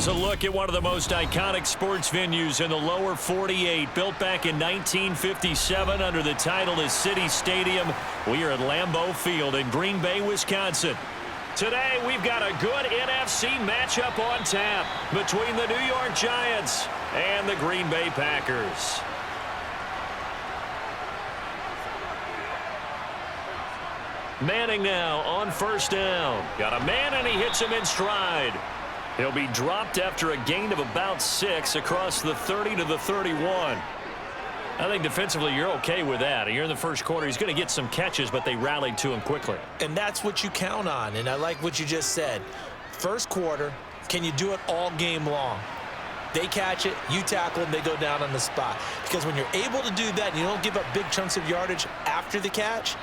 Here's a look at one of the most iconic sports venues in the lower 48, built back in 1957 under the title of City Stadium. We are at Lambeau Field in Green Bay, Wisconsin. Today, we've got a good NFC matchup on tap between the New York Giants and the Green Bay Packers. Manning now on first down. Got a man, and he hits him in stride. He'll be dropped after a gain of about 6 across the 30 to the 31. I think defensively you're okay with that. You're in the first quarter. He's going to get some catches, but they rallied to him quickly. And that's what you count on, and I like what you just said. First quarter, can you do it all game long? They catch it, you tackle them, they go down on the spot. Because when you're able to do that and you don't give up big chunks of yardage after the catch,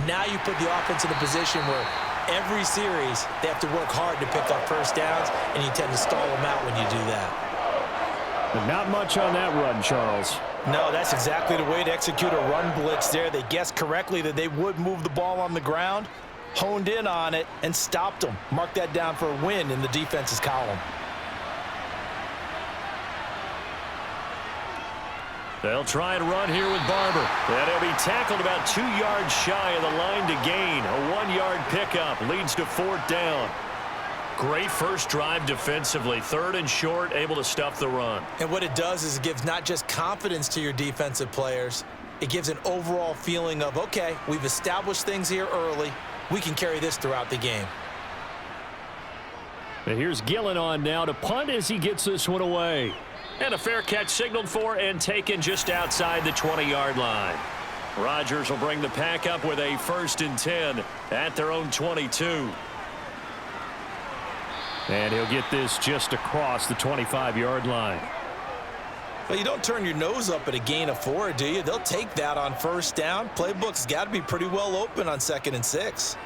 now you put the offense in a position where every series they have to work hard to pick up first downs, and you tend to stall them out when you do that. But not much on that run, Charles. No, that's exactly the way to execute a run blitz there. They guessed correctly that they would move the ball on the ground, honed in on it, and stopped them. Mark that down for a win in the defense's column. They'll try and run here with Barber. And he'll be tackled about 2 yards shy of the line to gain. A 1-yard pickup leads to 4th down. Great first drive defensively. 3rd and short, able to stuff the run. And what it does is it gives not just confidence to your defensive players, it gives an overall feeling of, okay, we've established things here early. We can carry this throughout the game. And here's Gillen on now to punt as he gets this one away. And a fair catch signaled for and taken just outside the 20-yard line. Rodgers will bring the pack up with a 1st and 10 at their own 22. And he'll get this just across the 25-yard line. Well, you don't turn your nose up at a gain of 4, do you? They'll take that on first down. Playbook's got to be pretty well open on 2nd and 6.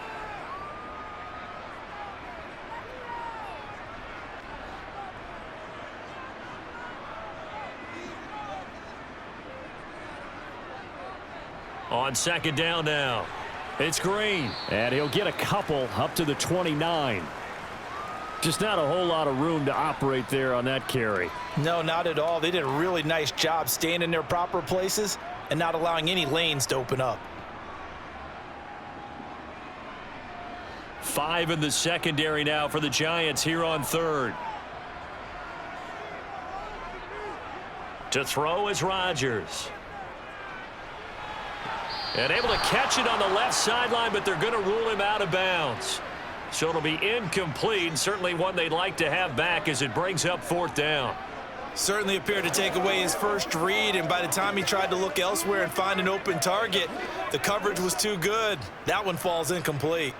On 2nd down now, it's Green. And he'll get a couple up to the 29. Just not a whole lot of room to operate there on that carry. No, not at all. They did a really nice job staying in their proper places and not allowing any lanes to open up. 5 in the secondary now for the Giants here on 3rd. To throw is Rodgers. And able to catch it on the left sideline, but they're going to rule him out of bounds. So it'll be incomplete, certainly one they'd like to have back as it brings up 4th down. Certainly appeared to take away his first read, and by the time he tried to look elsewhere and find an open target, the coverage was too good. That one falls incomplete.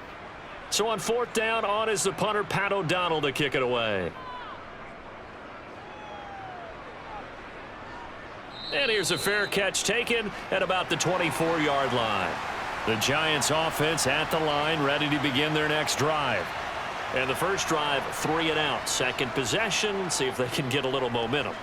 So on 4th down, on is the punter, Pat O'Donnell, to kick it away. And here's a fair catch taken at about the 24-yard line. The Giants offense at the line, ready to begin their next drive. And the first drive, 3 and out. Second possession, see if they can get a little momentum.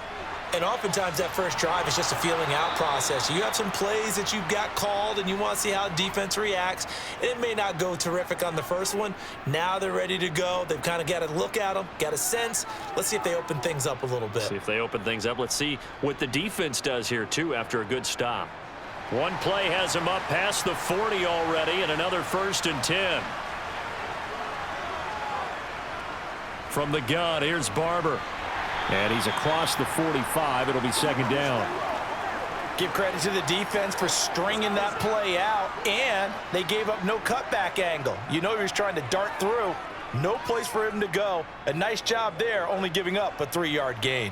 And oftentimes that first drive is just a feeling out process. You have some plays that you've got called and you want to see how defense reacts. It may not go terrific on the first one. Now they're ready to go. They've kind of got to look at them, got a sense. Let's see if they open things up a little bit. See if they open things up. Let's see what the defense does here, too, after a good stop. One play has him up past the 40 already, and another 1st and 10. From the gun, here's Barber. And he's across the 45. It'll be 2nd down. Give credit to the defense for stringing that play out, and they gave up no cutback angle. You know he was trying to dart through. No place for him to go. A nice job there, only giving up a 3-yard gain.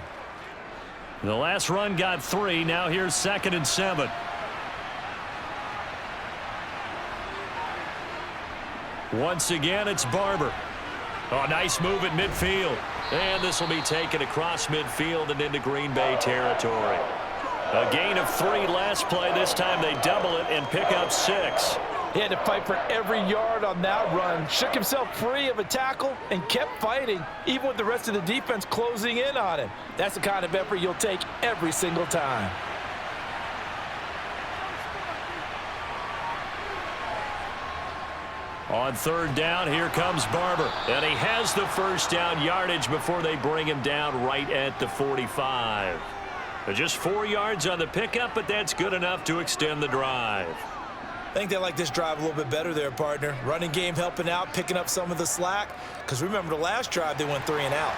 The last run got 3. Now here's 2nd and 7. Once again, it's Barber. Oh, nice move at midfield. And this will be taken across midfield and into Green Bay territory. A gain of 3 last play. This time they double it and pick up 6. He had to fight for every yard on that run. Shook himself free of a tackle and kept fighting, even with the rest of the defense closing in on him. That's the kind of effort you'll take every single time. On third down, here comes Barber. And he has the first down yardage before they bring him down right at the 45. Just 4 yards on the pickup, but that's good enough to extend the drive. I think they like this drive a little bit better there, partner. Running game helping out, picking up some of the slack. Because remember the last drive, they went 3 and out.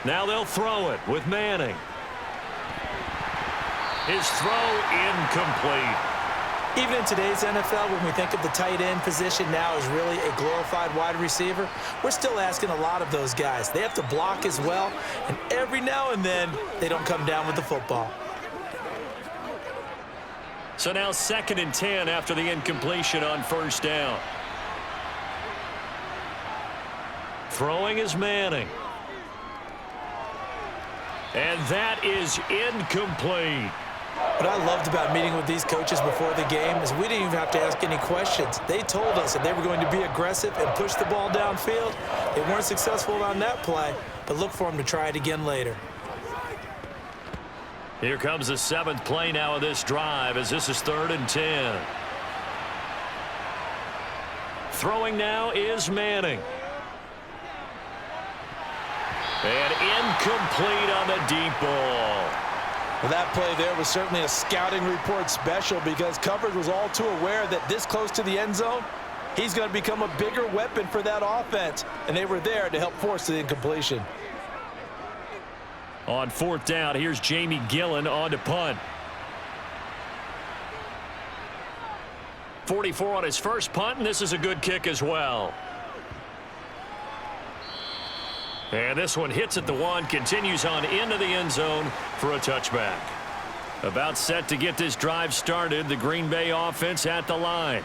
Now they'll throw it with Manning. His throw incomplete. Even in today's NFL, when we think of the tight end position now as really a glorified wide receiver, we're still asking a lot of those guys. They have to block as well, and every now and then, they don't come down with the football. So now 2nd and 10 after the incompletion on first down. Throwing is Manning. And that is incomplete. What I loved about meeting with these coaches before the game is we didn't even have to ask any questions. They told us that they were going to be aggressive and push the ball downfield. They weren't successful on that play, but look for them to try it again later. Here comes the 7th play now of this drive as this is 3rd and 10. Throwing now is Manning. And incomplete on the deep ball. Well, that play there was certainly a scouting report special because coverage was all too aware that this close to the end zone, he's going to become a bigger weapon for that offense. And they were there to help force the incompletion. On 4th down, here's Jamie Gillen on to punt. 44 on his first punt, and this is a good kick as well. And this one hits at the 1, continues on into the end zone for a touchback. About set to get this drive started, the Green Bay offense at the line.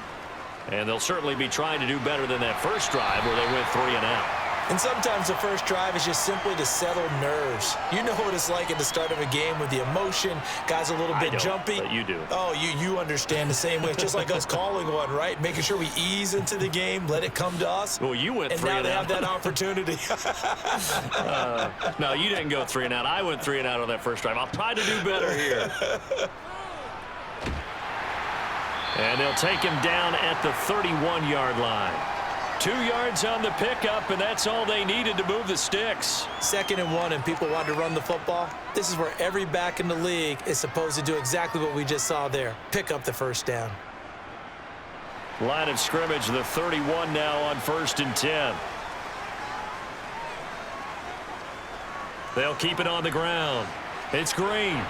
And they'll certainly be trying to do better than that first drive where they went 3 and out. And sometimes the first drive is just simply to settle nerves. You know what it's like at the start of a game with the emotion. Guys a little bit jumpy. But you do. Oh, you understand the same way. It's just like us calling one, right? Making sure we ease into the game, let it come to us. Well, you went 3 and out. And now they have that opportunity. No, you didn't go 3 and out. I went 3 and out on that first drive. I'll try to do better here. And they'll take him down at the 31-yard line. 2 yards on the pickup, and that's all they needed to move the sticks. 2nd and 1, and people want to run the football. This is where every back in the league is supposed to do exactly what we just saw there. Pick up the first down. Line of scrimmage, the 31 now on 1st and 10. They'll keep it on the ground. It's Green.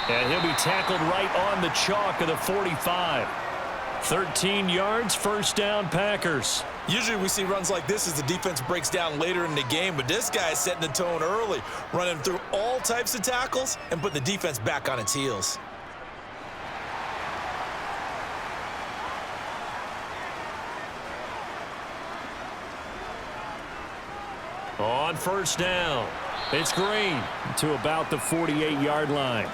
And he'll be tackled right on the chalk of the 45. 13 yards, first down, Packers. Usually we see runs like this as the defense breaks down later in the game, but this guy is setting the tone early, running through all types of tackles and putting the defense back on its heels. On first down, it's Green to about the 48-yard line.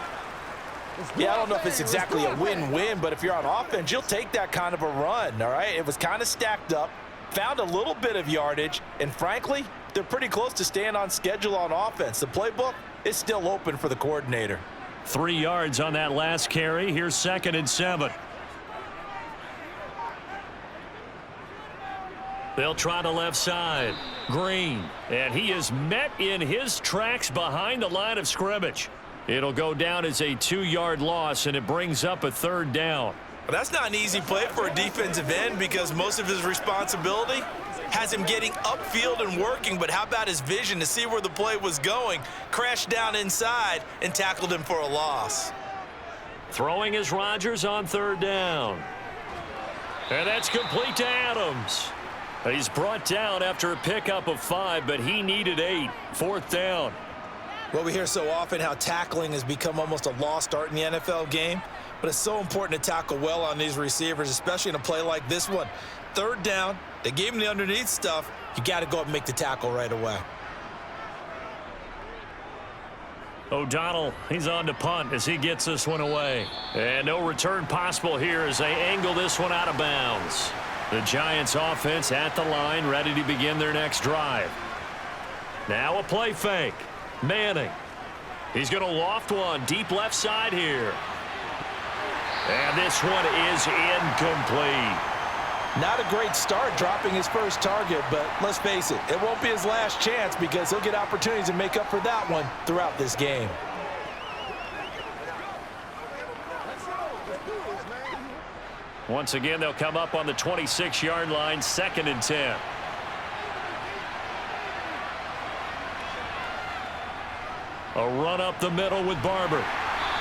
Yeah, I don't know if it's exactly a win-win, but if you're on offense, you'll take that kind of a run, all right? It was kind of stacked up, found a little bit of yardage, and frankly, they're pretty close to staying on schedule on offense. The playbook is still open for the coordinator. 3 yards on that last carry. Here's 2nd and 7. They'll try the left side. Green, and he is met in his tracks behind the line of scrimmage. It'll go down as a 2-yard loss, and it brings up a 3rd down. Well, that's not an easy play for a defensive end because most of his responsibility has him getting upfield and working, but how about his vision to see where the play was going, crashed down inside, and tackled him for a loss. Throwing is Rodgers on 3rd down. And that's complete to Adams. He's brought down after a pickup of 5, but he needed 8. 4th down. Well, we hear so often how tackling has become almost a lost art in the NFL game, but it's so important to tackle well on these receivers, especially in a play like this one. 3rd down, they gave him the underneath stuff. You got to go up and make the tackle right away. O'Donnell, he's on to punt as he gets this one away. And no return possible here as they angle this one out of bounds. The Giants offense at the line, ready to begin their next drive. Now a play fake. Manning. He's going to loft one deep left side here. And this one is incomplete. Not a great start dropping his first target, but let's face it, it won't be his last chance because he'll get opportunities to make up for that one throughout this game. Once again, they'll come up on the 26-yard line, 2nd and 10. A run up the middle with Barber.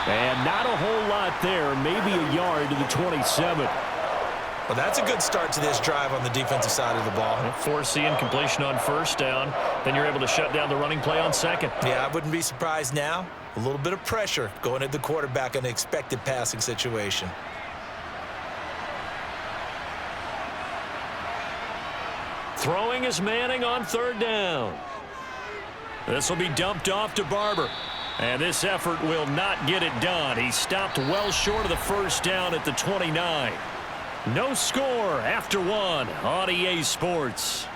And not a whole lot there, maybe a yard to the 27. Well, that's a good start to this drive on the defensive side of the ball. Force the incompletion on first down. Then you're able to shut down the running play on second. Yeah, I wouldn't be surprised now. A little bit of pressure going at the quarterback in an expected passing situation. Throwing is Manning on 3rd down. This will be dumped off to Barber. And this effort will not get it done. He stopped well short of the first down at the 29. No score after 1 on EA Sports.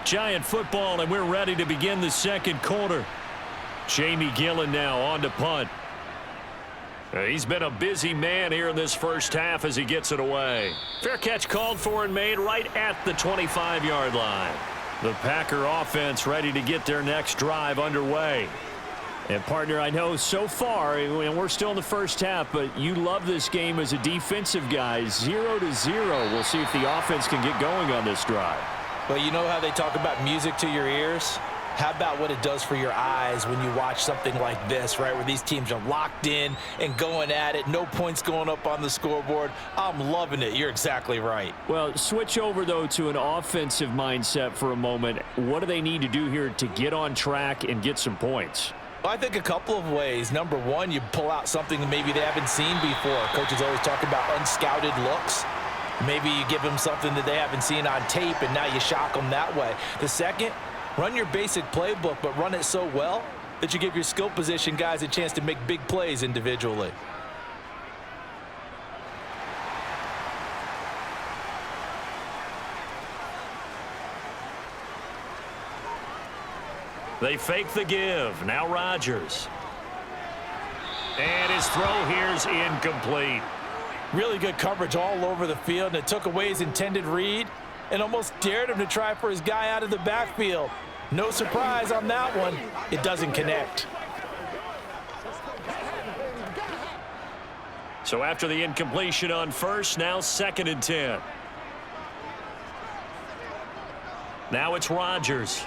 Giant football, and we're ready to begin the second quarter. Jamie Gillen now on to punt. He's been a busy man here in this first half as he gets it away. Fair catch called for and made right at the 25-yard line. The Packer offense ready to get their next drive underway. And, partner, I know so far, and we're still in the first half, but you love this game as a defensive guy. 0-0. We'll see if the offense can get going on this drive. Well, you know how they talk about music to your ears? How about what it does for your eyes when you watch something like this, right, where these teams are locked in and going at it, no points going up on the scoreboard? I'm loving it. You're exactly right. Well, switch over, though, to an offensive mindset for a moment. What do they need to do here to get on track and get some points? Well, I think a couple of ways. Number one, you pull out something that maybe they haven't seen before. Coaches always talk about unscouted looks. Maybe you give them something that they haven't seen on tape, and now you shock them that way. The second, run your basic playbook, but run it so well that you give your skill position guys a chance to make big plays individually. They fake the give. Now Rodgers. And his throw here's incomplete. Really good coverage all over the field, and it took away his intended read and almost dared him to try for his guy out of the backfield. No surprise on that one. It doesn't connect. So after the incompletion on first, now 2nd and 10. Now it's Rodgers.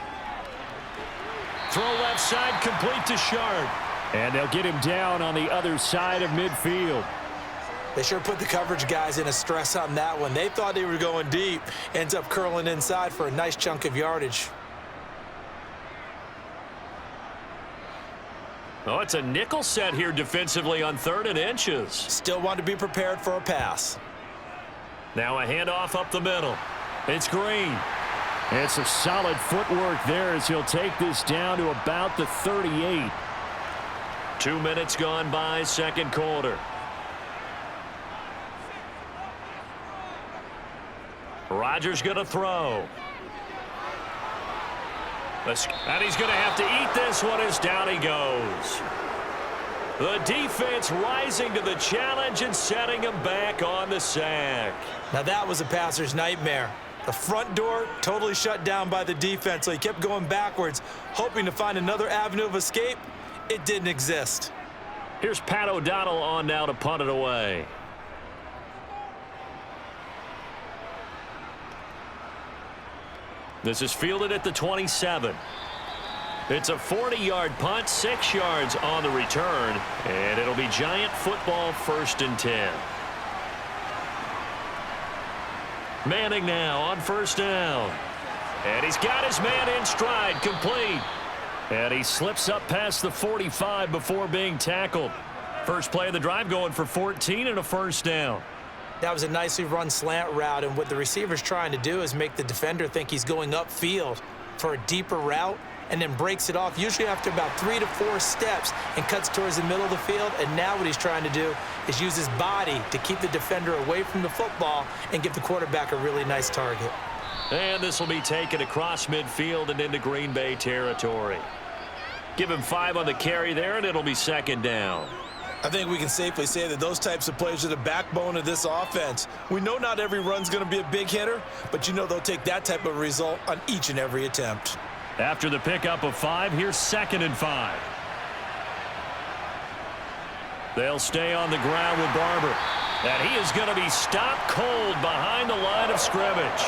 Throw left side, complete to Sharp. And they'll get him down on the other side of midfield. They sure put the coverage guys in a stress on that one. They thought they were going deep. Ends up curling inside for a nice chunk of yardage. Oh, it's a nickel set here defensively on 3rd and inches. Still want to be prepared for a pass. Now a handoff up the middle. It's Green. It's a solid footwork there as he'll take this down to about the 38. 2 minutes gone by, second quarter. Rodgers going to throw. And he's going to have to eat this one as down he goes. The defense rising to the challenge and setting him back on the sack. Now that was a passer's nightmare. The front door totally shut down by the defense, so he kept going backwards, hoping to find another avenue of escape. It didn't exist. Here's Pat O'Donnell on now to punt it away. This is fielded at the 27. It's a 40-yard punt, 6 yards on the return, and it'll be Giant football 1st and 10. Manning now on 1st down. And he's got his man in stride, complete. And he slips up past the 45 before being tackled. First play of the drive going for 14 and a 1st down. That was a nicely run slant route, and what the receiver's trying to do is make the defender think he's going upfield for a deeper route and then breaks it off, usually after about 3 to 4 steps, and cuts towards the middle of the field. And now what he's trying to do is use his body to keep the defender away from the football and give the quarterback a really nice target. And this will be taken across midfield and into Green Bay territory. Give him 5 on the carry there, and it'll be second down. I think we can safely say that those types of plays are the backbone of this offense. We know not every run's going to be a big hitter, but you know they'll take that type of result on each and every attempt. After the pickup of 5, here's 2nd and 5. They'll stay on the ground with Barber. And he is going to be stopped cold behind the line of scrimmage.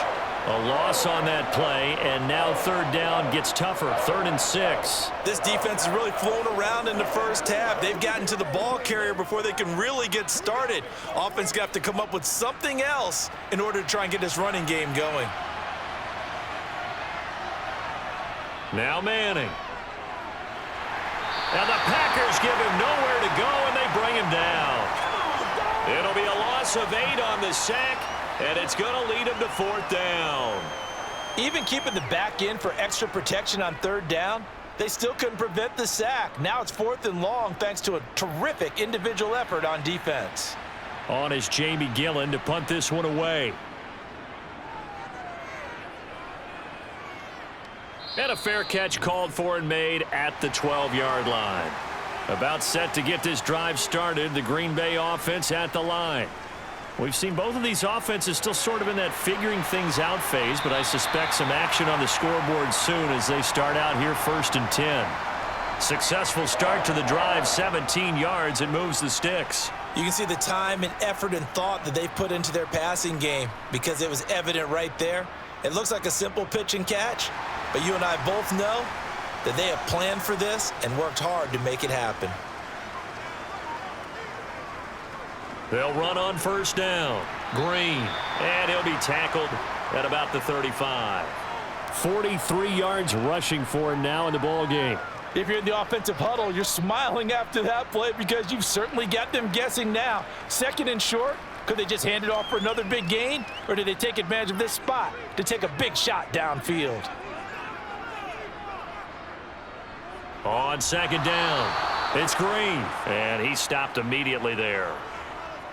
A loss on that play, and now 3rd down gets tougher. 3rd and 6. This defense has really flown around in the first half. They've gotten to the ball carrier before they can really get started. Offense got to come up with something else in order to try and get this running game going. Now Manning. And the Packers give him nowhere to go, and they bring him down. It'll be a loss of 8 on the sack, and it's going to lead him to 4th down. Even keeping the back in for extra protection on 3rd down, they still couldn't prevent the sack. Now it's 4th and long thanks to a terrific individual effort on defense. On is Jamie Gillen to punt this one away. And a fair catch called for and made at the 12-yard line. About set to get this drive started, the Green Bay offense at the line. We've seen both of these offenses still sort of in that figuring things out phase, but I suspect some action on the scoreboard soon as they start out here 1st and 10. Successful start to the drive, 17 yards. It moves the sticks. You can see the time and effort and thought that they've put into their passing game because it was evident right there. It looks like a simple pitch and catch, but you and I both know that they have planned for this and worked hard to make it happen. They'll run on 1st down. Green. And he'll be tackled at about the 35. 43 yards rushing for him now in the ball game. If you're in the offensive huddle, you're smiling after that play because you've certainly got them guessing now. 2nd and short. Could they just hand it off for another big gain? Or did they take advantage of this spot to take a big shot downfield? On 2nd down, it's Green. And he stopped immediately there.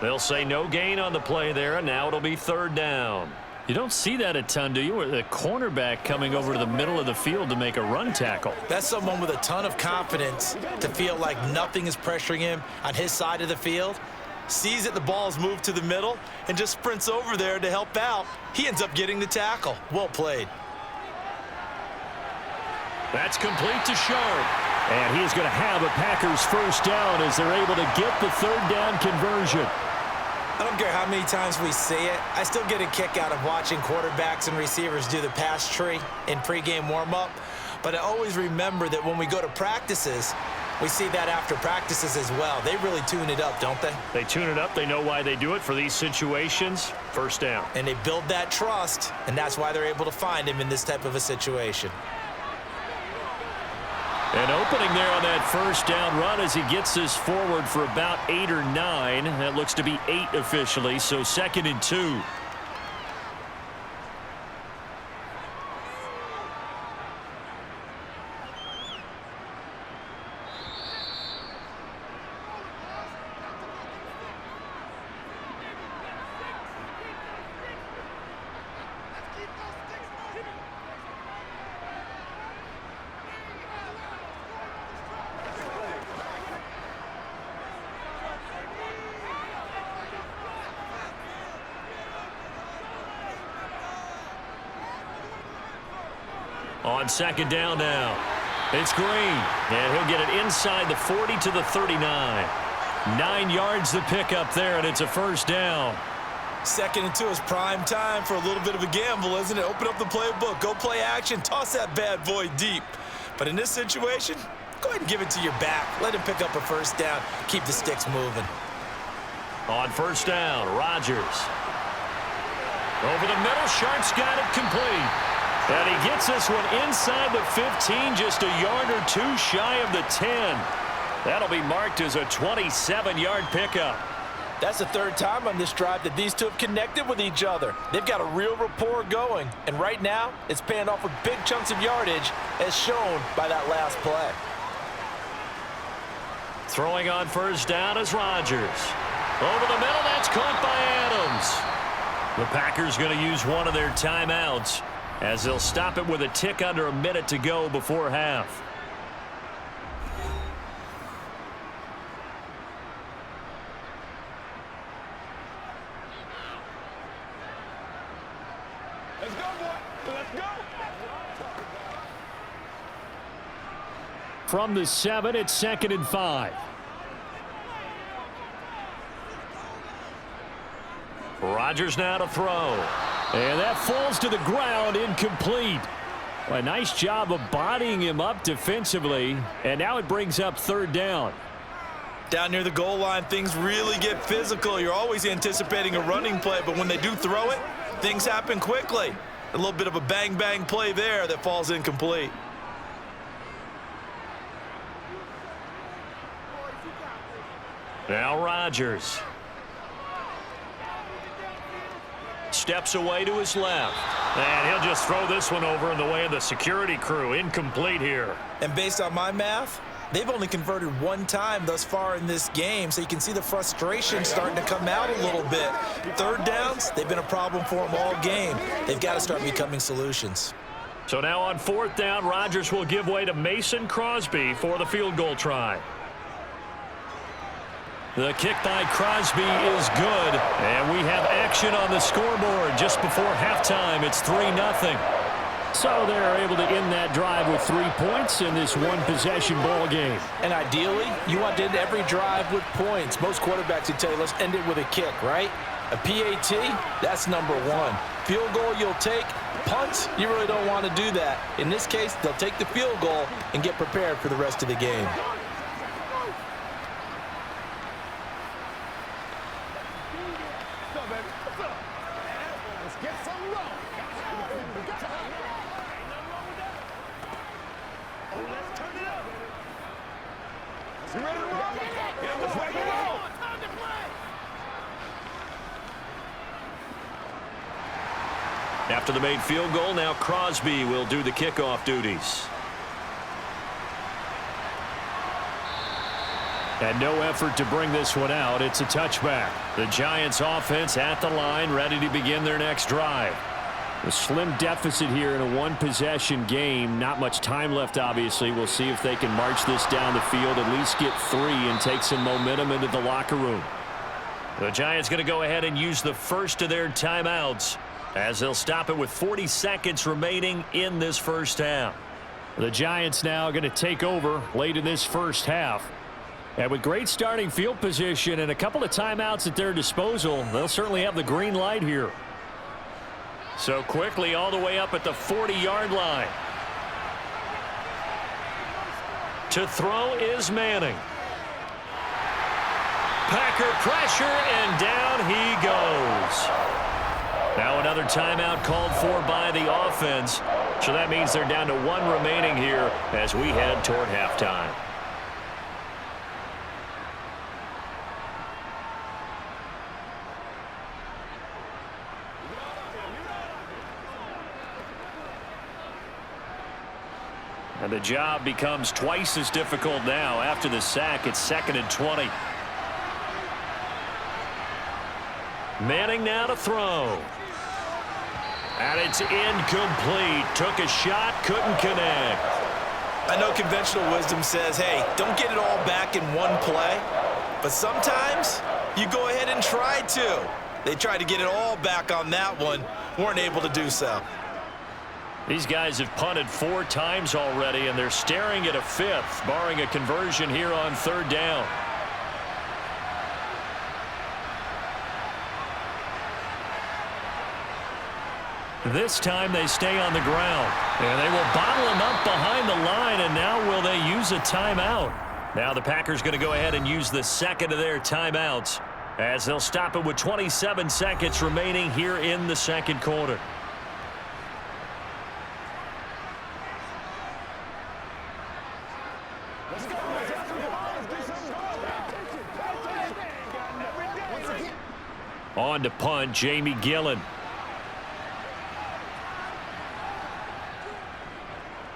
They'll say no gain on the play there, and now it'll be 3rd down. You don't see that a ton, do you? With a cornerback coming over to the middle of the field to make a run tackle. That's someone with a ton of confidence to feel like nothing is pressuring him on his side of the field. Sees that the ball's moved to the middle and just sprints over there to help out. He ends up getting the tackle. Well played. That's complete to Sharp. And he's going to have a Packers 1st down as they're able to get the 3rd down conversion. I don't care how many times we say it. I still get a kick out of watching quarterbacks and receivers do the pass tree in pregame warm-up. But I always remember that when we go to practices, we see that after practices as well. They really tune it up, don't they? They tune it up. They know why they do it for these situations. 1st down. And they build that trust, and that's why they're able to find him in this type of a situation. An opening there on that 1st down run as he gets this forward for about 8 or 9. That looks to be 8 officially, so 2nd and 2. On 2nd down now, it's Green, and he'll get it inside the 40 to the 39. 9 yards the pickup there, and it's a 1st down. 2nd and 2 is prime time for a little bit of a gamble, isn't it? Open up the playbook, go play action, toss that bad boy deep. But in this situation, go ahead and give it to your back. Let him pick up a 1st down, keep the sticks moving. On 1st down, Rodgers. Over the middle, Sharp's got it complete. And he gets this one inside the 15, just a yard or 2 shy of the 10. That'll be marked as a 27-yard pickup. That's the 3rd time on this drive that these two have connected with each other. They've got a real rapport going. And right now, it's paying off with big chunks of yardage, as shown by that last play. Throwing on 1st down is Rodgers. Over the middle, that's caught by Adams. The Packers going to use one of their timeouts. as they'll stop it with a tick under a minute to go before half. Let's go, boy. Let's go. From the 7, it's 2nd and 5. Rodgers now to throw. And that falls to the ground, incomplete. A nice job of bodying him up defensively. And now it brings up 3rd down. Down near the goal line, things really get physical. You're always anticipating a running play, but when they do throw it, things happen quickly. A little bit of a bang-bang play there that falls incomplete. Now Rodgers. Steps away to his left. And he'll just throw this one over in the way of the security crew. Incomplete here. And based on my math, they've only converted 1 time thus far in this game, so you can see the frustration starting to come out a little bit. 3rd downs, they've been a problem for them all game. They've got to start becoming solutions. So now on 4th down, Rodgers will give way to Mason Crosby for the field goal try. The kick by Crosby is good, and we have action on the scoreboard just before halftime. It's 3-0. So they're able to end that drive with 3 points in this one-possession ball game. And ideally, you want to end every drive with points. Most quarterbacks would tell you, let's end it with a kick, right? A PAT, that's number 1. Field goal you'll take. Punts, you really don't want to do that. In this case, they'll take the field goal and get prepared for the rest of the game. After the made field goal, now Crosby will do the kickoff duties. And no effort to bring this one out. It's a touchback. The Giants offense at the line, ready to begin their next drive. A slim deficit here in a one-possession game. Not much time left, obviously. We'll see if they can march this down the field, at least get 3 and take some momentum into the locker room. The Giants going to go ahead and use the first of their timeouts, as they'll stop it with 40 seconds remaining in this first half. The Giants now going to take over late in this first half. And with great starting field position and a couple of timeouts at their disposal, they'll certainly have the green light here. So quickly all the way up at the 40-yard line. To throw is Manning. Packer pressure, and down he goes. Now another timeout called for by the offense. So that means they're down to 1 remaining here as we head toward halftime. And the job becomes twice as difficult now. After the sack, it's 2nd and 20. Manning now to throw. And it's incomplete. Took a shot, couldn't connect. I know conventional wisdom says, hey, don't get it all back in one play. But sometimes you go ahead and try to. They tried to get it all back on that one. Weren't able to do so. These guys have punted 4 times already, and they're staring at a 5th, barring a conversion here on 3rd down. This time they stay on the ground, and they will bottle him up behind the line, and now will they use a timeout? Now the Packers going to go ahead and use the 2nd of their timeouts, as they'll stop it with 27 seconds remaining here in the 2nd quarter. On to punt, Jamie Gillen.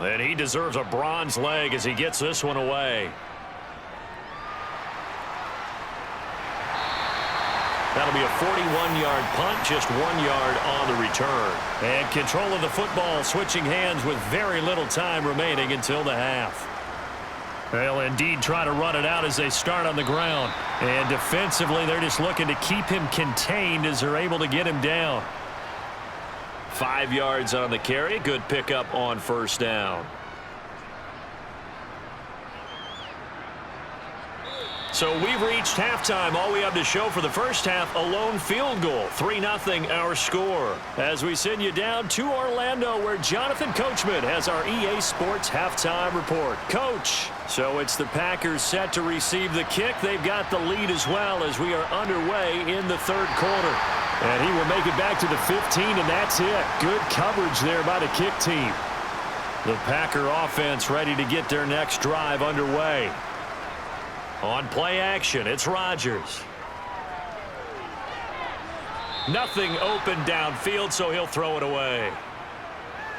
And he deserves a bronze leg as he gets this one away. That'll be a 41-yard punt, just 1 yard on the return. And control of the football switching hands with very little time remaining until the half. They'll indeed try to run it out as they start on the ground. And defensively, they're just looking to keep him contained as they're able to get him down. 5 yards on the carry. Good pickup on first down. So we've reached halftime. All we have to show for the first half, a lone field goal. 3-0 our score. As we send you down to Orlando, where Jonathan Coachman has our EA Sports halftime report. Coach, so it's the Packers set to receive the kick. They've got the lead as well as we are underway in the third quarter. And he will make it back to the 15, and that's it. Good coverage there by the kick team. The Packer offense ready to get their next drive underway. On play action, it's Rodgers. Nothing open downfield, so he'll throw it away.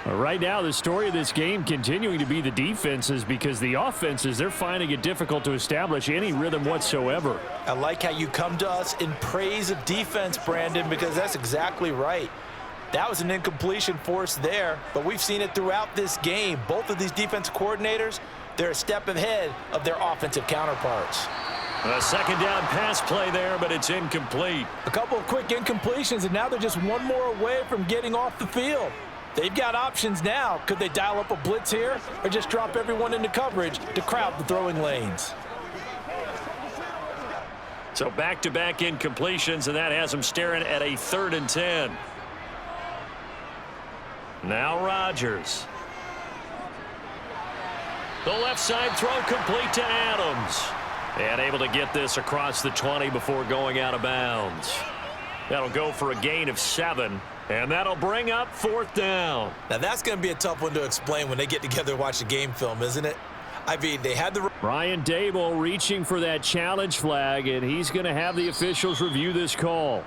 Right now, the story of this game continuing to be the defenses, because the offenses, they're finding it difficult to establish any rhythm whatsoever. I like how you come to us in praise of defense, Brandon, because that's exactly right. That was an incompletion forced there, but we've seen it throughout this game. Both of these defense coordinators, they're a step ahead of their offensive counterparts. A second down pass play there, but it's incomplete. A couple of quick incompletions, and now they're just one more away from getting off the field. They've got options now. Could they dial up a blitz here or just drop everyone into coverage to crowd the throwing lanes? So back-to-back incompletions, and that has them staring at a 3rd and 10. Now Rodgers. The left side throw complete to Adams. And able to get this across the 20 before going out of bounds. That'll go for a gain of 7. And that'll bring up 4th down. Now that's going to be a tough one to explain when they get together and watch the game film, isn't it? I mean, they had the... Brian Daboll reaching for that challenge flag, and he's going to have the officials review this call.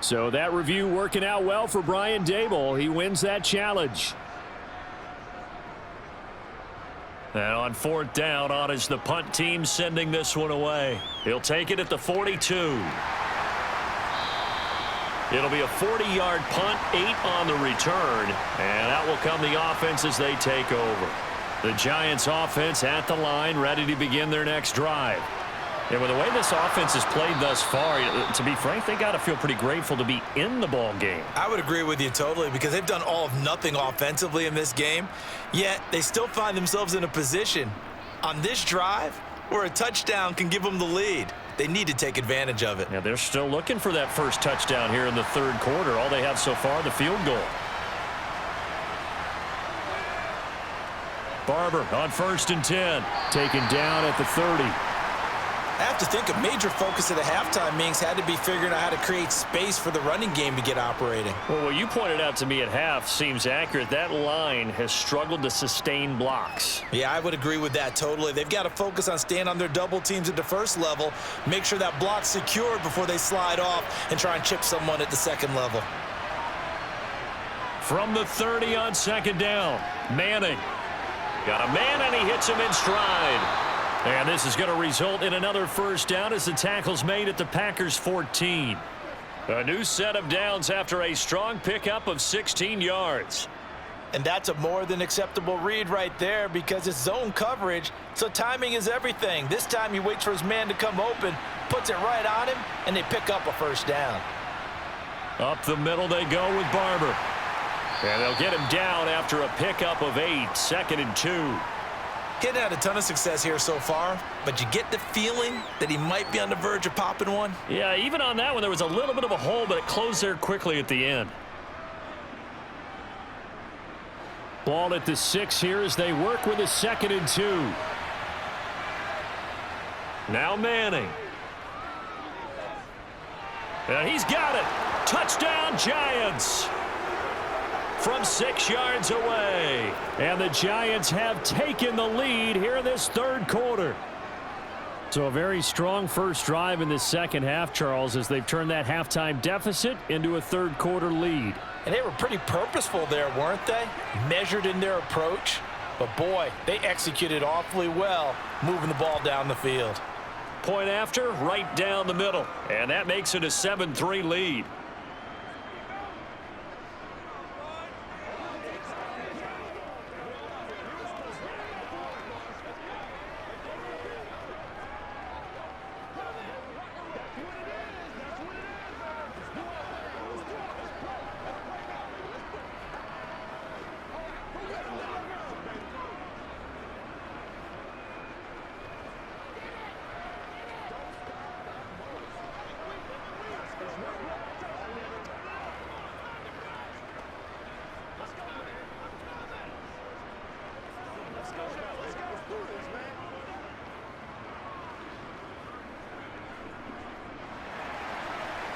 So that review working out well for Brian Daboll. He wins that challenge. And on 4th down, on is the punt team sending this one away. He'll take it at the 42. It'll be a 40-yard punt, 8 on the return, and out will come the offense as they take over. The Giants offense at the line, ready to begin their next drive. And with the way this offense has played thus far, to be frank, they got to feel pretty grateful to be in the ball game. I would agree with you totally, because they've done all of nothing offensively in this game, yet they still find themselves in a position on this drive where a touchdown can give them the lead. They need to take advantage of it. Yeah, they're still looking for that first touchdown here in the third quarter. All they have so far, the field goal. Barber on 1st and 10. Taken down at the 30. I have to think a major focus of the halftime meetings had to be figuring out how to create space for the running game to get operating. Well, what you pointed out to me at half seems accurate. That line has struggled to sustain blocks. Yeah, I would agree with that totally. They've got to focus on staying on their double teams at the first level, make sure that block's secured before they slide off and try and chip someone at the second level. From the 30 on 2nd down, Manning. Got a man, and he hits him in stride. And this is going to result in another first down as the tackle's made at the Packers' 14. A new set of downs after a strong pickup of 16 yards. And that's a more than acceptable read right there, because it's zone coverage, so timing is everything. This time he waits for his man to come open, puts it right on him, and they pick up a first down. Up the middle they go with Barber. And they'll get him down after a pickup of 8, 2nd and 2. Kid had a ton of success here so far, but you get the feeling that he might be on the verge of popping one. Yeah, even on that one, there was a little bit of a hole, but it closed there quickly at the end. Ball at the 6 here as they work with a 2nd and 2. Now Manning. And he's got it. Touchdown, Giants. From 6 yards away. And the Giants have taken the lead here in this third quarter. So a very strong first drive in the second half, Charles, as they've turned that halftime deficit into a third quarter lead. And they were pretty purposeful there, weren't they? Measured in their approach. But boy, they executed awfully well moving the ball down the field. Point after, right down the middle. And that makes it a 7-3 lead.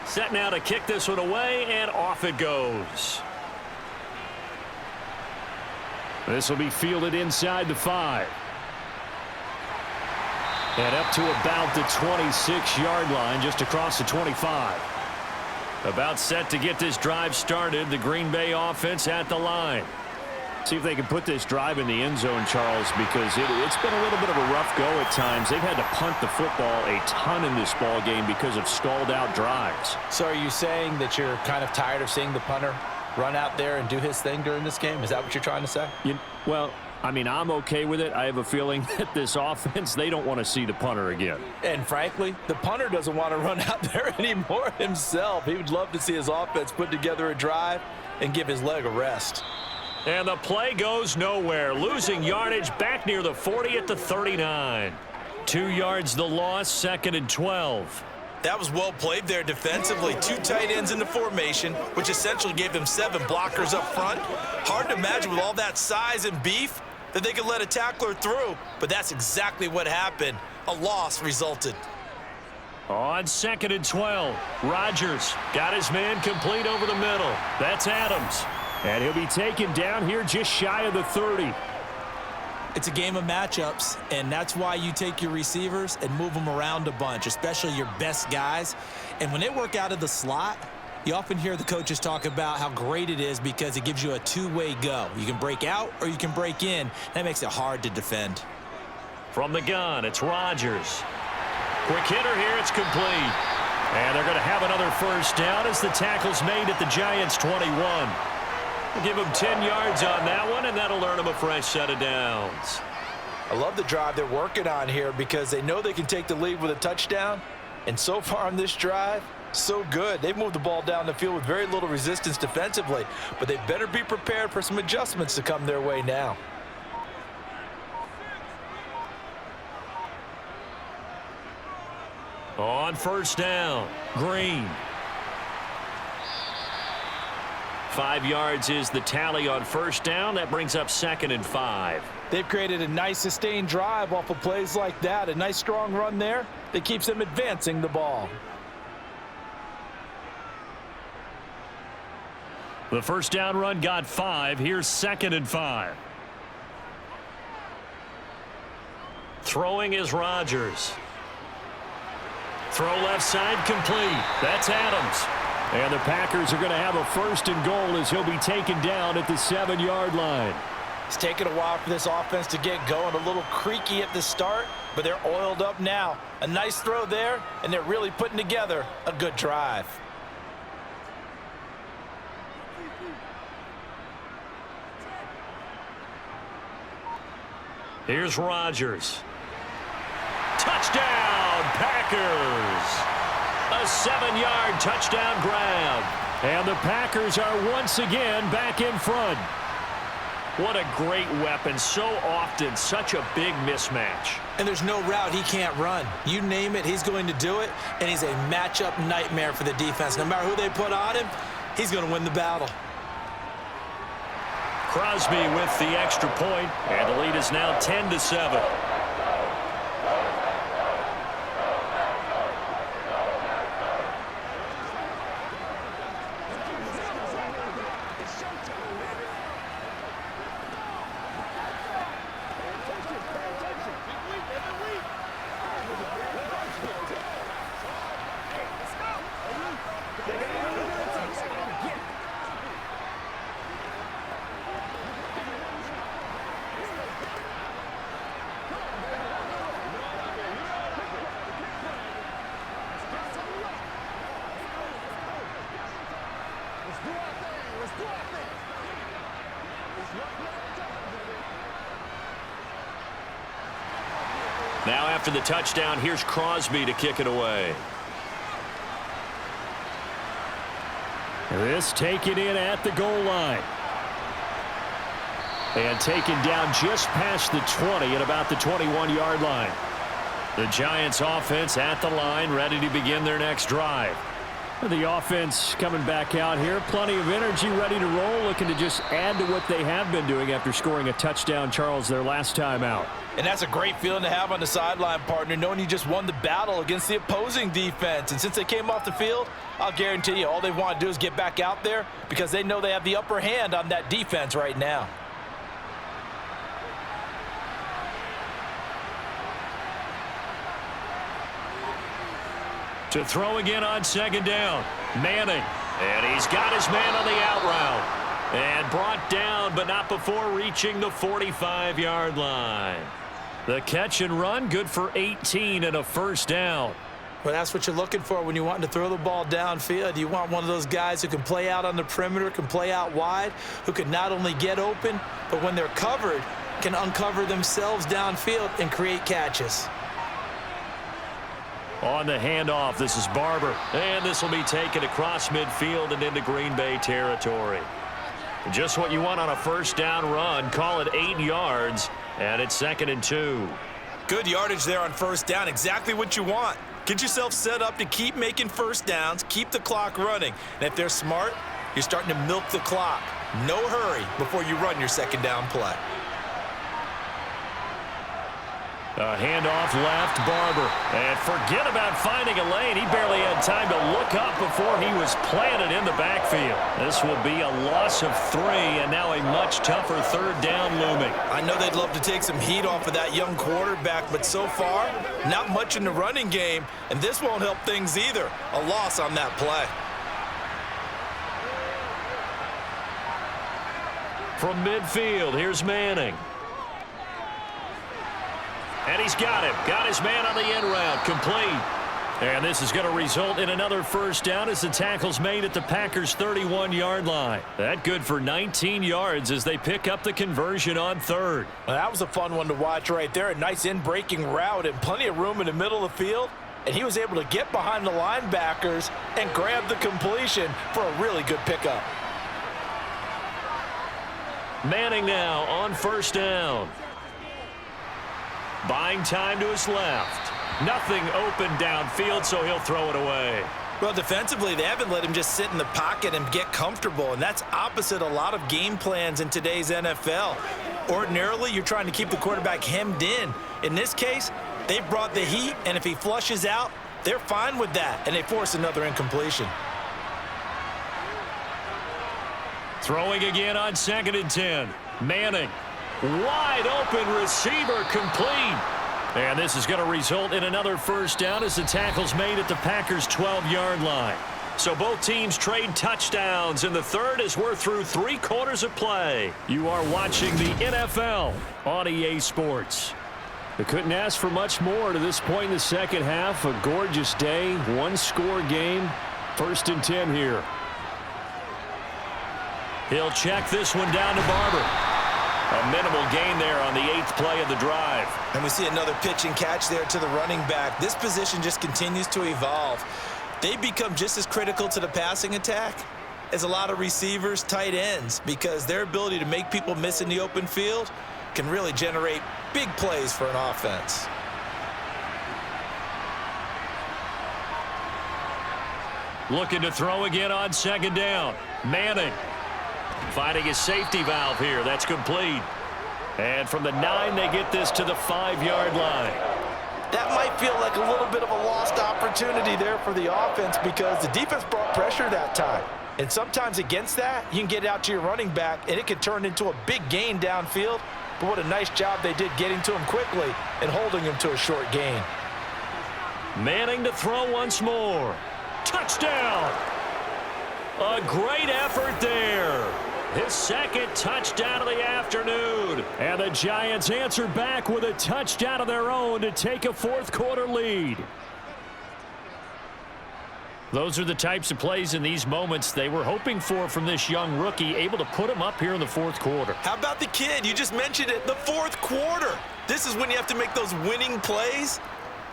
Set now to kick this one away, and off it goes. This will be fielded inside the 5. And up to about the 26-yard line, just across the 25. About set to get this drive started. The Green Bay offense at the line. See if they can put this drive in the end zone, Charles, because it's been a little bit of a rough go at times. They've had to punt the football a ton in this ball game because of stalled-out drives. So are you saying that you're kind of tired of seeing the punter run out there and do his thing during this game? Is that what you're trying to say? Well, I mean, I'm okay with it. I have a feeling that this offense, they don't want to see the punter again. And frankly, the punter doesn't want to run out there anymore himself. He would love to see his offense put together a drive and give his leg a rest. And the play goes nowhere. Losing yardage back near the 40 at the 39. 2 yards the loss, 2nd and 12. That was well played there defensively. 2 tight ends in the formation, which essentially gave them 7 blockers up front. Hard to imagine with all that size and beef that they could let a tackler through, but that's exactly what happened. A loss resulted. On 2nd and 12, Rodgers got his man complete over the middle. That's Adams. And he'll be taken down here just shy of the 30. It's a game of matchups, and that's why you take your receivers and move them around a bunch, especially your best guys. And when they work out of the slot, you often hear the coaches talk about how great it is because it gives you a two-way go. You can break out or you can break in. That makes it hard to defend. From the gun, it's Rodgers. Quick hitter here, it's complete. And they're going to have another first down as the tackle's made at the Giants' 21. We'll give them 10 yards on that one, and that'll earn them a fresh set of downs. I love the drive they're working on here because they know they can take the lead with a touchdown. And so far on this drive, so good. They've moved the ball down the field with very little resistance defensively, but they better be prepared for some adjustments to come their way now. On first down, Green. 5 yards is the tally on first down. That brings up 2nd and 5. They've created a nice sustained drive off of plays like that. A nice strong run there that keeps them advancing the ball. The first down run got 5. Here's 2nd and 5. Throwing is Rodgers. Throw left side complete. That's Adams. And the Packers are going to have a 1st and goal as he'll be taken down at the 7-yard line. It's taken a while for this offense to get going. A little creaky at the start, but they're oiled up now. A nice throw there, and they're really putting together a good drive. Here's Rodgers. Touchdown, Packers! A 7-yard touchdown grab. And the Packers are once again back in front. What a great weapon. So often, such a big mismatch. And there's no route he can't run. You name it, he's going to do it. And he's a matchup nightmare for the defense. No matter who they put on him, he's going to win the battle. Crosby with the extra point, and the lead is now 10-7. Now after the touchdown, here's Crosby to kick it away. This taken in at the goal line. And taken down just past the 20 at about the 21-yard line. The Giants offense at the line, ready to begin their next drive. The offense coming back out here. Plenty of energy, ready to roll, looking to just add to what they have been doing after scoring a touchdown, Charles, their last time out. And that's a great feeling to have on the sideline, partner, knowing you just won the battle against the opposing defense. And since they came off the field, I'll guarantee you all they want to do is get back out there because they know they have the upper hand on that defense right now. To throw again on second down. Manning. And he's got his man on the out route. And brought down, but not before reaching the 45-yard line. The catch and run, good for 18 and a first down. Well, that's what you're looking for when you want to throw the ball downfield. You want one of those guys who can play out on the perimeter, can play out wide, who can not only get open, but when they're covered, can uncover themselves downfield and create catches. On the handoff, this is Barber. And this will be taken across midfield and into Green Bay territory. Just what you want on a first down run. Call it 8 yards, and it's 2nd and 2. Good yardage there on first down. Exactly what you want. Get yourself set up to keep making first downs, keep the clock running. And if they're smart, you're starting to milk the clock. No hurry before you run your second down play. A handoff left, Barber. And forget about finding a lane. He barely had time to look up before he was planted in the backfield. This will be a loss of 3, and now a much tougher third down looming. I know they'd love to take some heat off of that young quarterback, but so far, not much in the running game, and this won't help things either. A loss on that play. From midfield, here's Manning. And he's got him. Got his man on the end route. Complete. And this is going to result in another first down as the tackle's made at the Packers' 31-yard line. That good for 19 yards as they pick up the conversion on third. Well, that was a fun one to watch right there. A nice in-breaking route and plenty of room in the middle of the field. And he was able to get behind the linebackers and grab the completion for a really good pickup. Manning now on first down. Buying time to his left. Nothing open downfield, so he'll throw it away. Well, defensively, they haven't let him just sit in the pocket and get comfortable, and that's opposite a lot of game plans in today's NFL. Ordinarily, you're trying to keep the quarterback hemmed in. In this case, they brought the heat, and if he flushes out, they're fine with that, and they force another incompletion. Throwing again on 2nd and 10. Manning. Wide open receiver complete. And this is going to result in another first down as the tackle's made at the Packers' 12-yard line. So both teams trade touchdowns in the third as we're through 3 quarters of play. You are watching the NFL on EA Sports. They couldn't ask for much more to this point in the second half. A gorgeous day, 1-score game. 1st and 10 here. He'll check this one down to Barber. A minimal gain there on the 8th play of the drive. And we see another pitch and catch there to the running back. This position just continues to evolve. They become just as critical to the passing attack as a lot of receivers, tight ends, because their ability to make people miss in the open field can really generate big plays for an offense. Looking to throw again on 2nd down. Manning. Finding his safety valve here. That's complete. And from the 9, they get this to the 5-yard line. That might feel like a little bit of a lost opportunity there for the offense because the defense brought pressure that time. And sometimes against that, you can get out to your running back, and it could turn into a big gain downfield. But what a nice job they did getting to him quickly and holding him to a short gain. Manning to throw once more. Touchdown! A great effort there. His 2nd touchdown of the afternoon. And the Giants answer back with a touchdown of their own to take a 4th quarter lead. Those are the types of plays in these moments they were hoping for from this young rookie, able to put him up here in the fourth quarter. How about the kid? You just mentioned it, the fourth quarter. This is when you have to make those winning plays.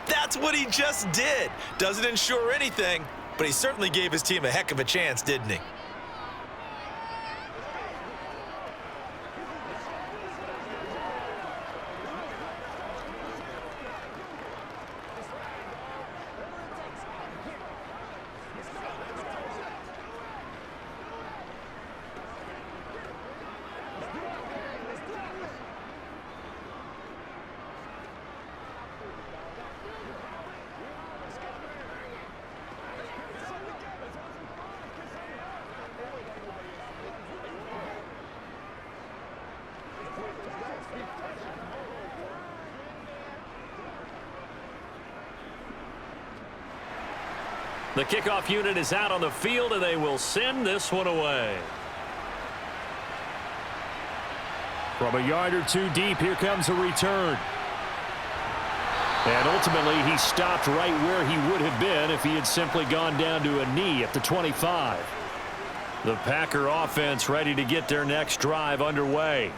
That's what he just did. Doesn't ensure anything, but he certainly gave his team a heck of a chance, didn't he? The kickoff unit is out on the field, and they will send this one away. From a yard or two deep, here comes a return. And ultimately, he stopped right where he would have been if he had simply gone down to a knee at the 25. The Packer offense ready to get their next drive underway.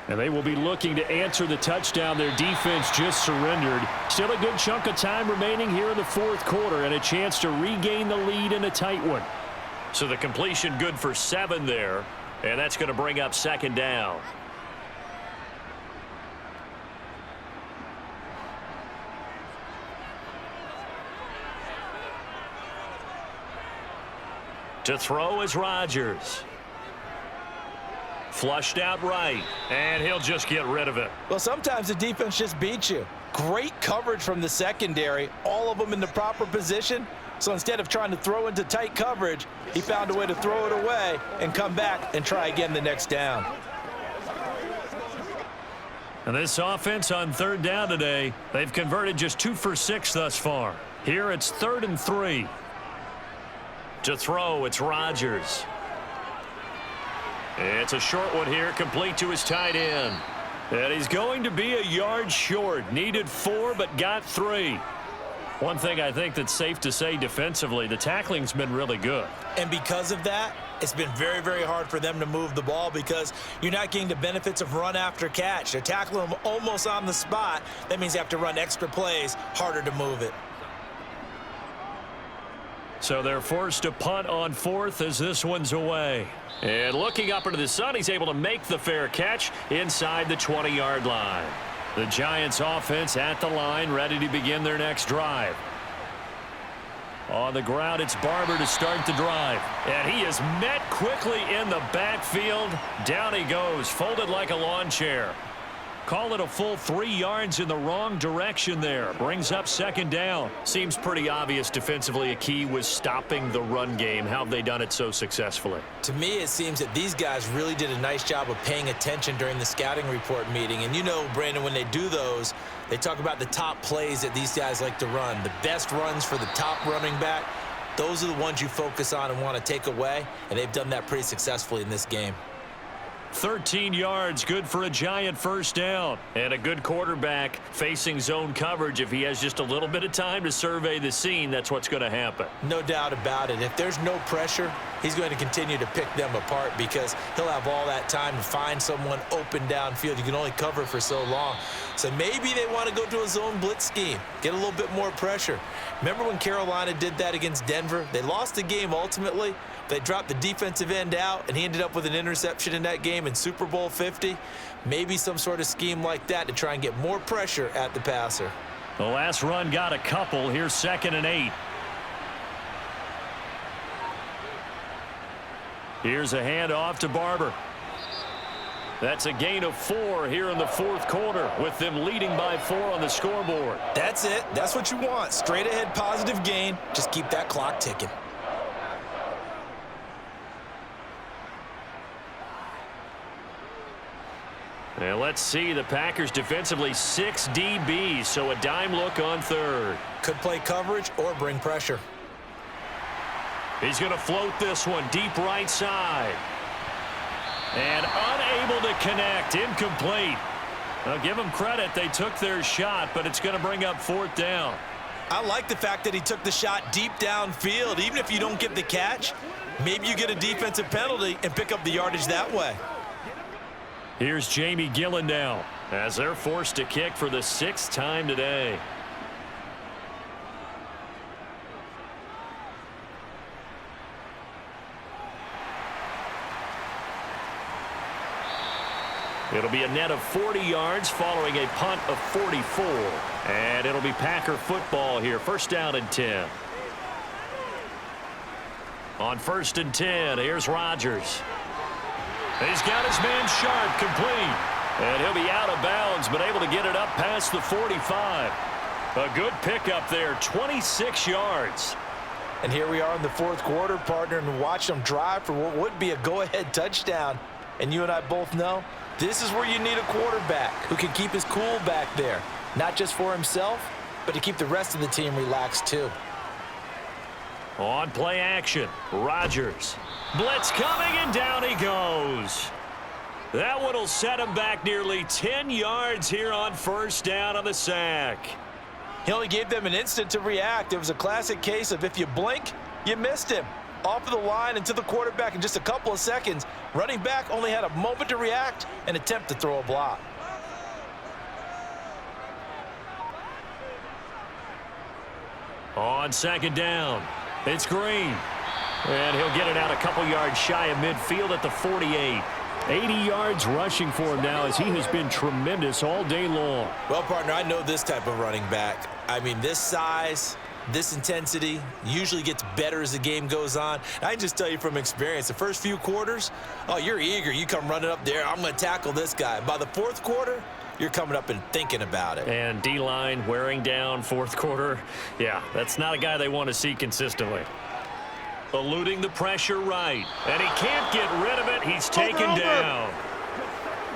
And they will be looking to answer the touchdown their defense just surrendered. Still a good chunk of time remaining here in the fourth quarter and a chance to regain the lead in a tight one. So the completion good for 7 there, and that's going to bring up second down. To throw is Rodgers. Flushed out right, and he'll just get rid of it. Well, sometimes the defense just beats you. Great coverage from the secondary, all of them in the proper position. So instead of trying to throw into tight coverage, he found a way to throw it away and come back and try again the next down. And this offense on third down today, they've converted just 2 for 6 thus far. Here it's 3rd and 3. To throw, it's Rodgers. It's a short one here, complete to his tight end. And he's going to be a yard short. Needed 4, but got 3. One thing I think that's safe to say defensively, the tackling's been really good. And because of that, it's been very, very hard for them to move the ball because you're not getting the benefits of run after catch. They're tackling them almost on the spot. That means you have to run extra plays, harder to move it. So they're forced to punt on 4th as this one's away. And looking up into the sun, he's able to make the fair catch inside the 20-yard line. The Giants offense at the line, ready to begin their next drive. On the ground, it's Barber to start the drive. And he is met quickly in the backfield. Down he goes, folded like a lawn chair. Call it a full 3 yards in the wrong direction there. Brings up second down. Seems pretty obvious defensively a key was stopping the run game. How have they done it so successfully? To me, it seems that these guys really did a nice job of paying attention during the scouting report meeting. And you know, Brandon, when they do those, they talk about the top plays that these guys like to run. The best runs for the top running back. Those are the ones you focus on and want to take away. And they've done that pretty successfully in this game. 13 yards, good for a Giant first down. And a good quarterback facing zone coverage. If he has just a little bit of time to survey the scene, that's what's going to happen. No doubt about it. If there's no pressure, he's going to continue to pick them apart because he'll have all that time to find someone open downfield. You can only cover for so long. So maybe they want to go to a zone blitz scheme, get a little bit more pressure. Remember when Carolina did that against Denver? They lost the game ultimately. They dropped the defensive end out, and he ended up with an interception in that game in Super Bowl 50. Maybe some sort of scheme like that to try and get more pressure at the passer. The last run got a couple. Here's 2nd and 8. Here's a handoff to Barber. That's a gain of 4 here in the fourth quarter with them leading by 4 on the scoreboard. That's it. That's what you want. Straight ahead positive gain. Just keep that clock ticking. And let's see, the Packers defensively 6 DBs, so a dime look on 3rd. Could play coverage or bring pressure. He's going to float this one deep right side. And unable to connect, incomplete. Now give them credit, they took their shot, but it's going to bring up 4th down. I like the fact that he took the shot deep downfield. Even if you don't get the catch, maybe you get a defensive penalty and pick up the yardage that way. Here's Jamie Gillen now as they're forced to kick for the 6th time today. It'll be a net of 40 yards following a punt of 44. And it'll be Packer football here. 1st down and 10. On 1st and 10, here's Rodgers. He's got his man Sharp complete. And he'll be out of bounds, but able to get it up past the 45. A good pickup there, 26 yards. And here we are in the 4th quarter, partner, and watch them drive for what would be a go-ahead touchdown. And you and I both know this is where you need a quarterback who can keep his cool back there. Not just for himself, but to keep the rest of the team relaxed too. On play action, Rodgers. Blitz coming, and down he goes. That one will set him back nearly 10 yards here on 1st down on the sack. He only gave them an instant to react. It was a classic case of if you blink, you missed him. Off of the line and to the quarterback in just a couple of seconds. Running back only had a moment to react and attempt to throw a block. On 2nd down, it's Green. And he'll get it out a couple yards shy of midfield at the 48. 80 yards rushing for him now as he has been tremendous all day long. Well, partner, I know this type of running back. I mean, this size, this intensity usually gets better as the game goes on. I can just tell you from experience, the first few quarters, oh, you're eager. You come running up there, I'm going to tackle this guy. By the 4th quarter, you're coming up and thinking about it. And D-line wearing down 4th quarter. Yeah, that's not a guy they want to see consistently. Eluding the pressure right. And he can't get rid of it. He's taken down.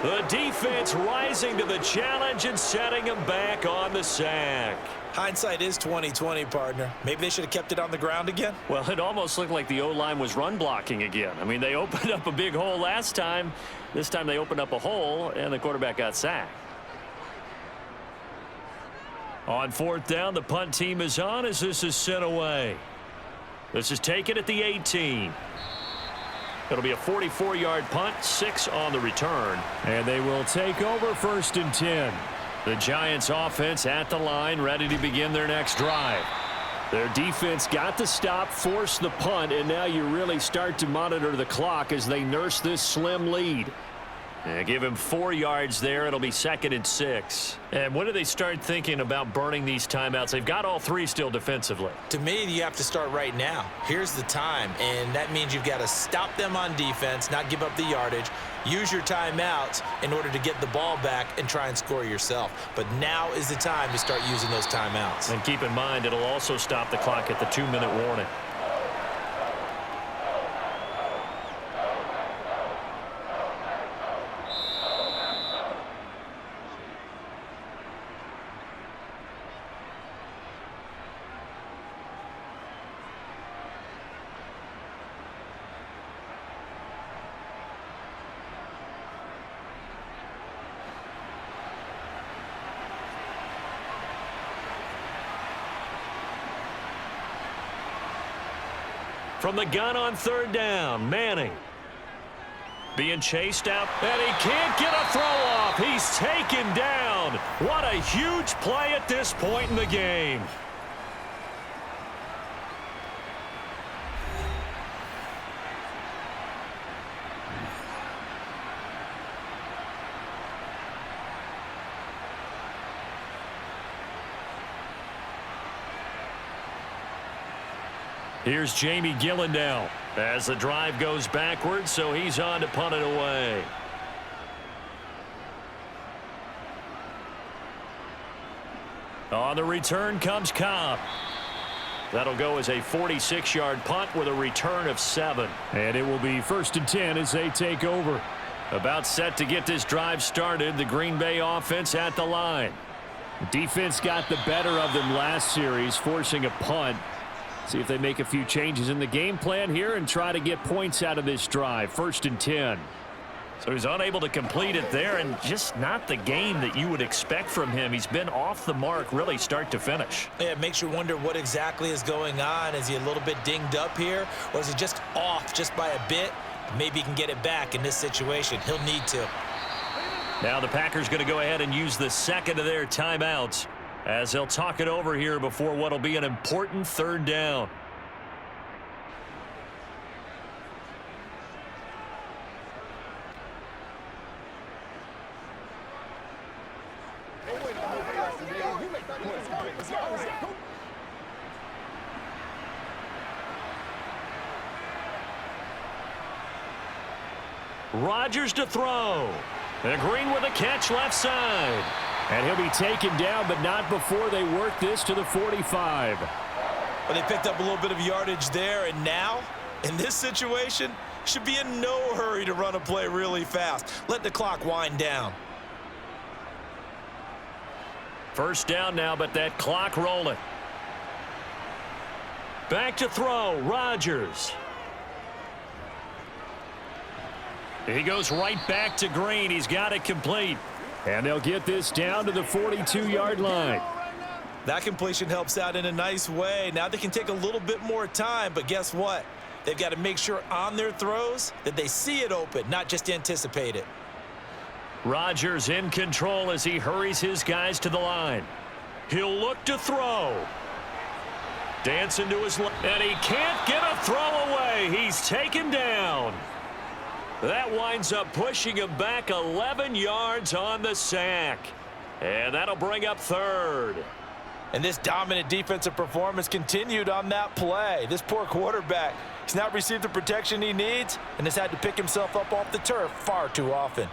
The defense rising to the challenge and setting him back on the sack. Hindsight is 20/20, partner. Maybe they should have kept it on the ground again. Well, it almost looked like the O-line was run blocking again. I mean, they opened up a big hole last time. This time they opened up a hole, and the quarterback got sacked. On 4th down, the punt team is on as this is sent away. This is taken at the 18. It'll be a 44-yard punt, 6 on the return. And they will take over 1st and 10. The Giants offense at the line, ready to begin their next drive. Their defense got the stop, forced the punt, and now you really start to monitor the clock as they nurse this slim lead. And give him 4 yards there. It'll be 2nd and 6. And when do they start thinking about burning these timeouts? They've got all 3 still defensively. To me, you have to start right now. Here's the time, and that means you've got to stop them on defense, not give up the yardage, use your timeouts in order to get the ball back and try and score yourself. But now is the time to start using those timeouts. And keep in mind, it'll also stop the clock at the 2-minute warning. From the gun on 3rd down, Manning. Being chased out, and he can't get a throw off. He's taken down. What a huge play at this point in the game. Here's Jamie Gillen now as the drive goes backwards, so he's on to punt it away. On the return comes Cobb. That'll go as a 46-yard punt with a return of 7. And it will be 1st and 10 as they take over. About set to get this drive started, the Green Bay offense at the line. Defense got the better of them last series, forcing a punt. See if they make a few changes in the game plan here and try to get points out of this drive. 1st and 10. So he's unable to complete it there, and just not the game that you would expect from him. He's been off the mark really start to finish. Yeah, it makes you wonder what exactly is going on. Is he a little bit dinged up here, or is he just off just by a bit? Maybe he can get it back in this situation. He'll need to. Now the Packers going to go ahead and use the second of their timeouts as they'll talk it over here before what will be an important third down. Rodgers to throw. And Green with a catch left side. And he'll be taken down, but not before they work this to the 45. Well, they picked up a little bit of yardage there, and now, in this situation, should be in no hurry to run a play really fast. Let the clock wind down. First down now, but that clock rolling. Back to throw, Rodgers. He goes right back to Green. He's got it complete. And they'll get this down to the 42-yard line. That completion helps out in a nice way. Now they can take a little bit more time, but guess what? They've got to make sure on their throws that they see it open, not just anticipate it. Rodgers in control as he hurries his guys to the line. He'll look to throw. Dancing to his left, and he can't get a throw away. He's taken down. That winds up pushing him back 11 yards on the sack. And that'll bring up third. And this dominant defensive performance continued on that play. This poor quarterback, he's not received the protection he needs and has had to pick himself up off the turf far too often.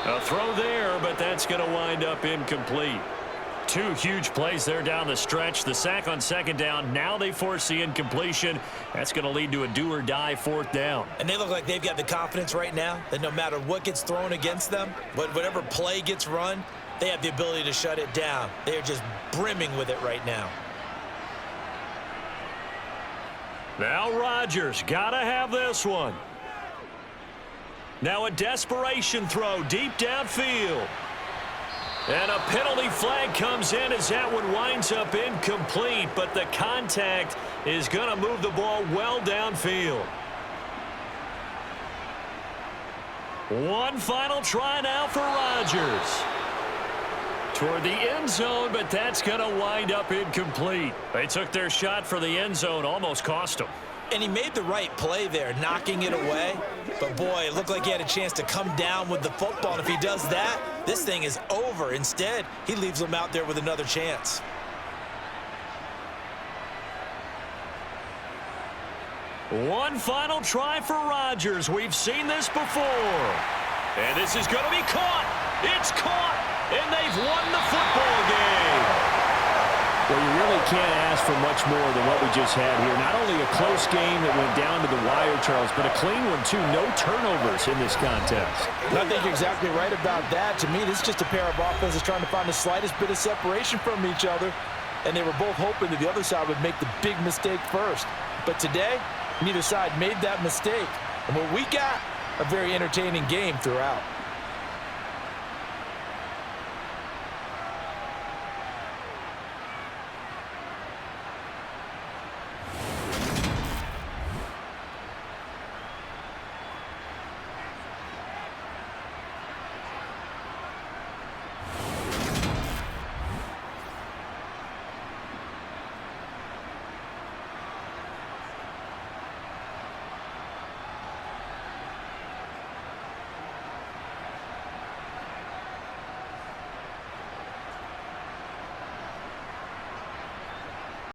A throw there, but that's going to wind up incomplete. Two huge plays there down the stretch. The sack on second down. Now they force the incompletion. That's going to lead to a do-or-die fourth down. And they look like they've got the confidence right now that no matter what gets thrown against them, whatever play gets run, they have the ability to shut it down. They are just brimming with it right now. Now Rodgers got to have this one. Now a desperation throw deep downfield. And a penalty flag comes in as that one winds up incomplete, but the contact is going to move the ball well downfield. One final try now for Rodgers. Toward the end zone, but that's going to wind up incomplete. They took their shot for the end zone, almost cost them. And he made the right play there, knocking it away. But, boy, it looked like he had a chance to come down with the football. And if he does that, this thing is over. Instead, he leaves him out there with another chance. One final try for Rodgers. We've seen this before. And this is going to be caught. It's caught. And they've won the football game. Well, you really can't ask for much more than what we just had here. Not only a close game that went down to the wire, Charles, but a clean one, too. No turnovers in this contest. I think you're exactly right about that. To me, this is just a pair of offenses trying to find the slightest bit of separation from each other, and they were both hoping that the other side would make the big mistake first. But today, neither side made that mistake. And what we got, a very entertaining game throughout.